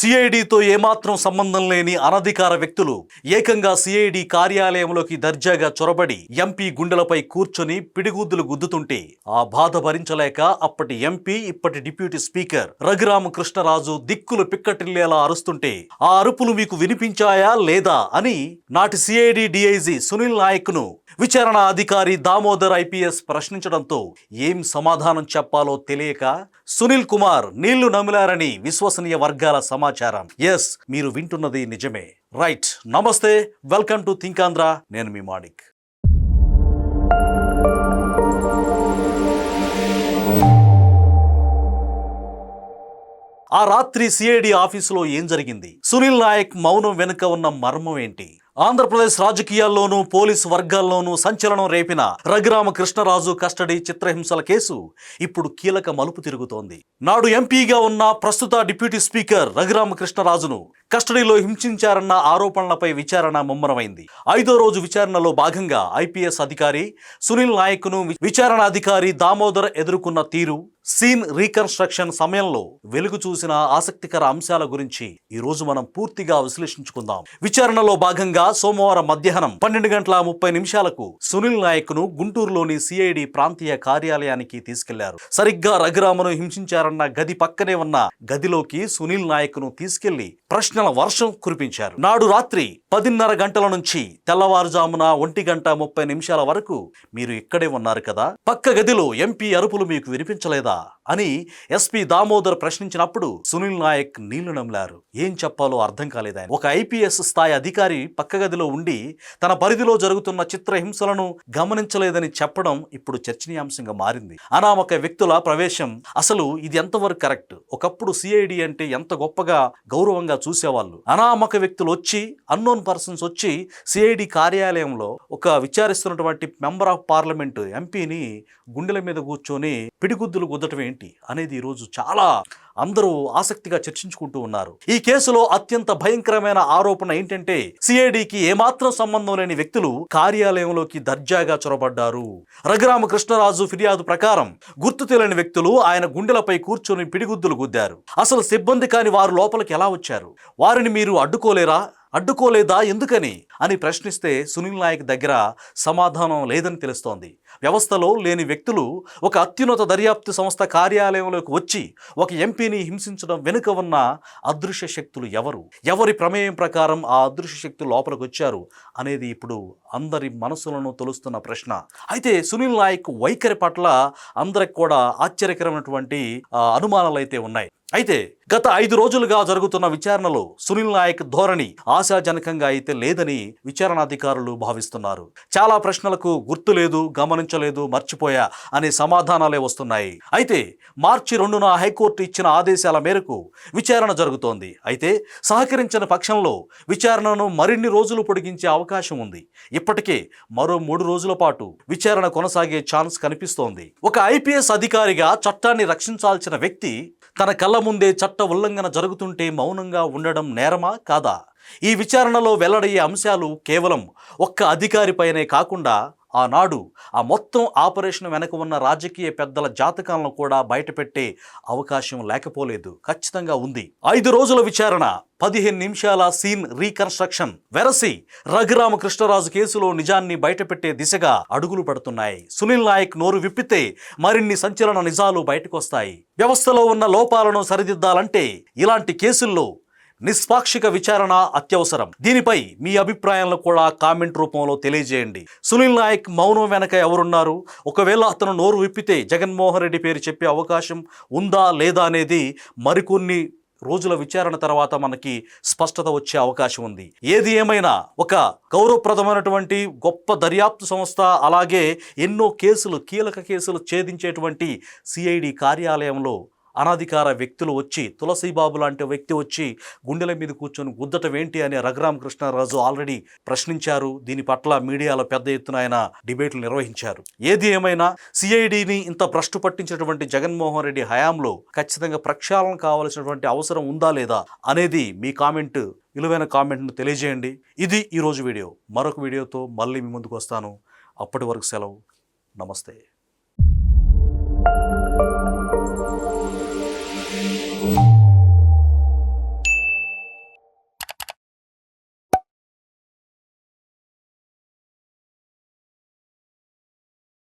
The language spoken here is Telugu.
సిఐడితో ఏమాత్రం సంబంధం లేని అనధికార వ్యక్తులు ఏకంగా సిఐడి కార్యాలయంలోకి దర్జాగా చొరబడి ఎంపీ గుండెలపై కూర్చొని పిడిగుద్దులు గుద్దుతుంటే ఆ బాధ భరించలేక అప్పటి ఎంపీ ఇప్పటి డిప్యూటీ స్పీకర్ రఘురామకృష్ణరాజు దిక్కులు పిక్కటిల్లేలా అరుస్తుంటే ఆ అరుపులు మీకు వినిపించాయా లేదా అని నాటి సిఐడి డిఐజీ సునీల్ నాయక్ ను విచారణ అధికారి దామోదర్ ఐపీఎస్ ప్రశ్నించడంతో ఏం సమాధానం చెప్పాలో తెలియక సునీల్ కుమార్ నీళ్లు నమిలారని విశ్వసనీయ వర్గాల సమాచారం. ఎస్, మీరు వింటున్నది నిజమే. రైట్. నమస్తే, వెల్కమ్ టు థింక్ ఆంధ్ర. నేను మీ మాణిక్. ఆ రాత్రి సిఐడి ఆఫీసులో ఏం జరిగింది? సునీల్ నాయక్ మౌనం వెనుక ఉన్న మర్మం ఏంటి? ఆంధ్రప్రదేశ్ రాజకీయాల్లోనూ పోలీసు వర్గాల్లోనూ సంచలనం రేపిన రఘురామకృష్ణరాజు కస్టడీ చిత్రహింసల కేసు ఇప్పుడు కీలక మలుపు తిరుగుతోంది. నాడు ఎంపీగా ఉన్న ప్రస్తుత డిప్యూటీ స్పీకర్ రఘురామకృష్ణరాజును కస్టడీలో హింసించారన్న ఆరోపణలపై విచారణ ముమ్మరమైంది. 5వ రోజు విచారణలో భాగంగా ఐపీఎస్ అధికారి సునీల్ నాయక్ ను విచారణ అధికారి దామోదర్ ఎదుర్కొన్న తీరు, సీన్ రీకన్స్ట్రక్షన్ సమయంలో వెలుగు చూసిన ఆసక్తికర అంశాల గురించి ఈ రోజు మనం పూర్తిగా విశ్లేషించుకుందాం. విచారణలో భాగంగా సోమవారం మధ్యాహ్నం 12:30 సునీల్ నాయక్ ను గుంటూరులోని సిఐడి ప్రాంతీయ కార్యాలయానికి తీసుకెళ్లారు. సరిగ్గా రఘురామను హింసించారన్న గది పక్కనే ఉన్న గదిలోకి సునీల్ నాయక్ ను తీసుకెళ్లి ప్రశ్నల వర్షం కురిపించారు. నాడు రాత్రి 10:30 గంటల నుంచి తెల్లవారుజామున 1:30 వరకు మీరు ఇక్కడే ఉన్నారు కదా, పక్క గదిలో ఎంపీ అరుపులు మీకు వినిపించలేదా అని ఎస్పీ దామోదర్ ప్రశ్నించినప్పుడు సునీల్ నాయక్ నీళ్లు నమిలారు. ఏం చెప్పాలో అర్థం కాలేదాయన. ఒక ఐపీఎస్ స్థాయి అధికారి పక్క గదిలో ఉండి తన పరిధిలో జరుగుతున్న చిత్రహింసలను గమనించలేదని చెప్పడం ఇప్పుడు చర్చనీయాంశంగా మారింది. అనామక వ్యక్తుల ప్రవేశం, అసలు ఇది ఎంతవరకు కరెక్ట్? ఒకప్పుడు సిఐడి అంటే ఎంత గొప్పగా గౌరవంగా చూసేవాళ్ళు. అనామక వ్యక్తులు వచ్చి, అన్నోన్ పర్సన్స్ వచ్చి సిఐడి కార్యాలయంలో ఒక విచారిస్తున్నటువంటి మెంబర్ ఆఫ్ పార్లమెంట్ ఎంపీని గుండెల మీద కూర్చొని పిడిగుద్దులు గుద్దటం ఏంటి అనేది ఈరోజు చాలా అందరూ ఆసక్తిగా చర్చించుకుంటూ ఉన్నారు. ఈ కేసులో అత్యంత భయంకరమైన ఆరోపణ ఏంటంటే సిఐడికి ఏమాత్రం సంబంధం లేని వ్యక్తులు కార్యాలయంలోకి దర్జాగా చొరబడ్డారు. రఘురామకృష్ణరాజు ఫిర్యాదు ప్రకారం గుర్తు తెలియని వ్యక్తులు ఆయన గుండెలపై కూర్చొని పిడిగుద్దులు గుద్దారు. అసలు సిబ్బంది కాని వారు లోపలికి ఎలా వచ్చారు? వారిని మీరు అడ్డుకోలేదా ఎందుకని అని ప్రశ్నిస్తే సునీల్ నాయక్ దగ్గర సమాధానం లేదని తెలుస్తోంది. వ్యవస్థలో లేని వ్యక్తులు ఒక అత్యున్నత దర్యాప్తు సంస్థ కార్యాలయంలోకి వచ్చి ఒక ఎంపీని హింసించడం వెనుక ఉన్న అదృశ్య శక్తులు ఎవరి ప్రమేయం ప్రకారం ఆ అదృశ్య శక్తులు లోపలికి వచ్చారు అనేది ఇప్పుడు అందరి మనసులను తొలుస్తున్న ప్రశ్న. అయితే సునీల్ నాయక్ వైఖరి పట్ల అందరికి కూడా ఆశ్చర్యకరమైనటువంటి అనుమానాలు అయితే ఉన్నాయి. అయితే గత 5 రోజులుగా జరుగుతున్న విచారణలో సునీల్ నాయక్ ధోరణి ఆశాజనకంగా అయితే లేదని విచారణాధికారులు భావిస్తున్నారు. చాలా ప్రశ్నలకు గుర్తు లేదు, గమనించలేదు, మర్చిపోయా అనే సమాధానాలే వస్తున్నాయి. అయితే మార్చి 2న హైకోర్టు ఇచ్చిన ఆదేశాల మేరకు విచారణ జరుగుతోంది. అయితే సహకరించిన పక్షంలో విచారణను మరిన్ని రోజులు పొడిగించే అవకాశం ఉంది. ఇప్పటికే మరో 3 రోజుల పాటు విచారణ కొనసాగే ఛాన్స్ కనిపిస్తోంది. ఒక ఐపీఎస్ అధికారిగా చట్టాన్ని రక్షించాల్సిన వ్యక్తి తన కళ్ళ ముందే చట్ట ఉల్లంఘన జరుగుతుంటే మౌనంగా ఉండడం నేరమా కాదా? ఈ విచారణలో వెల్లడయ్యే అంశాలు కేవలం ఒక్క అధికారిపైనే కాకుండా ఆనాడు ఆ మొత్తం ఆపరేషన్ వెనక ఉన్న రాజకీయ పెద్దల జాతకాలను కూడా బయటపెట్టే అవకాశం లేకపోలేదు, ఖచ్చితంగా ఉంది. 5 రోజుల విచారణ, 15 నిమిషాల సీన్ రీకన్స్ట్రక్షన్ వెరసి రఘురామకృష్ణరాజు కేసులో నిజాన్ని బయటపెట్టే దిశగా అడుగులు పడుతున్నాయి. సునీల్ నాయక్ నోరు విప్పితే మరిన్ని సంచలన నిజాలు బయటకొస్తాయి. వ్యవస్థలో ఉన్న లోపాలను సరిదిద్దాలంటే ఇలాంటి కేసుల్లో నిష్పాక్షిక విచారణ అత్యవసరం. దీనిపై మీ అభిప్రాయాలను కూడా కామెంట్ రూపంలో తెలియజేయండి. సునీల్ నాయక్ మౌనం వెనక ఎవరున్నారు? ఒకవేళ అతను నోరు విప్పితే జగన్మోహన్ రెడ్డి పేరు చెప్పే అవకాశం ఉందా లేదా అనేది మరికొన్ని రోజుల విచారణ తర్వాత మనకి స్పష్టత వచ్చే అవకాశం ఉంది. ఏది ఏమైనా ఒక గౌరవప్రదమైనటువంటి గొప్ప దర్యాప్తు సంస్థ, అలాగే ఎన్నో కేసులు, కీలక కేసులు ఛేదించేటువంటి సిఐడి కార్యాలయంలో అనధికార వ్యక్తులు వచ్చి, తులసీబాబు లాంటి వ్యక్తి వచ్చి గుండెల మీద కూర్చొని గుద్దటం ఏంటి అని రఘురామకృష్ణరాజు ఆల్రెడీ ప్రశ్నించారు. దీని పట్ల మీడియాలో పెద్ద ఎత్తున ఆయన డిబేట్లు నిర్వహించారు. ఏది ఏమైనా సిఐడిని ఇంత భ్రష్టు పట్టించినటువంటి జగన్మోహన్ రెడ్డి హయాంలో ఖచ్చితంగా ప్రక్షాళన కావాల్సినటువంటి అవసరం ఉందా లేదా అనేది మీ విలువైన కామెంట్ను తెలియజేయండి. ఇది ఈరోజు వీడియో. మరొక వీడియోతో మళ్ళీ మీ ముందుకు వస్తాను. అప్పటి వరకు సెలవు. నమస్తే.